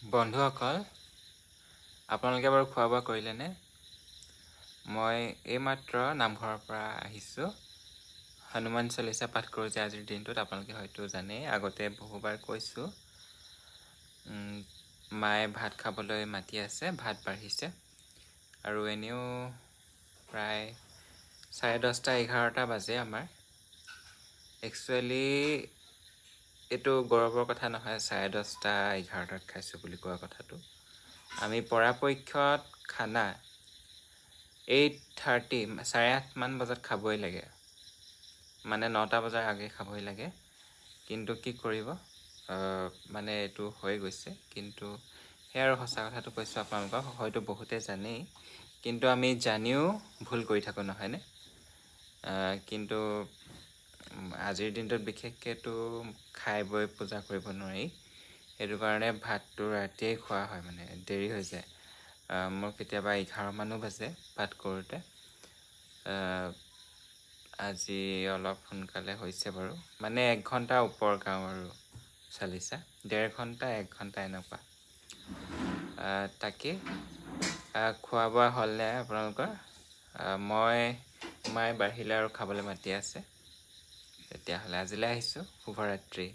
বন্ধুসকল, আপোনালোকে বাৰু খোৱা বোৱা কৰিলেনে? মই এইমাত্ৰ নামঘৰৰ পৰা আহিছোঁ। হনুমান চালিচা পাঠ কৰোঁ যে আজিৰ দিনটোত, আপোনালোকে হয়তো জানেই, আগতে বহুবাৰ কৈছোঁ। মায়ে ভাত খাবলৈ মাতি আছে, ভাত বাঢ়িছে। আৰু এনেও প্ৰায় 10:30-11টা বাজে আমাৰ। একচুৱেলি এইটো গৌৰৱৰ কথা নহয় 10:30-11টাত খাইছোঁ বুলি কোৱা কথাটো। আমি পৰাপক্ষত খানা 8:30 8:30মান বজাত খাবই লাগে, মানে 9টা বজাৰ আগে খাবই লাগে। কিন্তু কি কৰিব, মানে এইটো হৈ গৈছে। কিন্তু সেয়া আৰু সঁচা কথাটো কৈছোঁ আপোনালোকক, হয়তো বহুতে জানেই, কিন্তু আমি জানিও ভুল কৰি থাকোঁ, নহয়নে? কিন্তু আজিৰ দিনটোত বিশেষকৈতো খাই বৈ পূজা কৰিব নোৱাৰি। সেইটো কাৰণে ভাতটো ৰাতিয়েই খোৱা হয়, মানে দেৰি হৈ যায়। মোৰ কেতিয়াবা 11মানো বাজে ভাত কৰোঁতে। আজি অলপ সোনকালে হৈছে বাৰু, মানে 1 ঘণ্টা ওপৰ গাওঁ আৰু চালিচা 1.5 ঘণ্টা 1 ঘণ্টা এনেকুৱা। তাকে খোৱা বোৱা হ'লনে আপোনালোকৰ? মায়ে বাঢ়িলে আৰু খাবলৈ মাতি আছে। তেতিয়াহ'লে আজিলৈ আহিছোঁ। শুভৰাত্ৰি।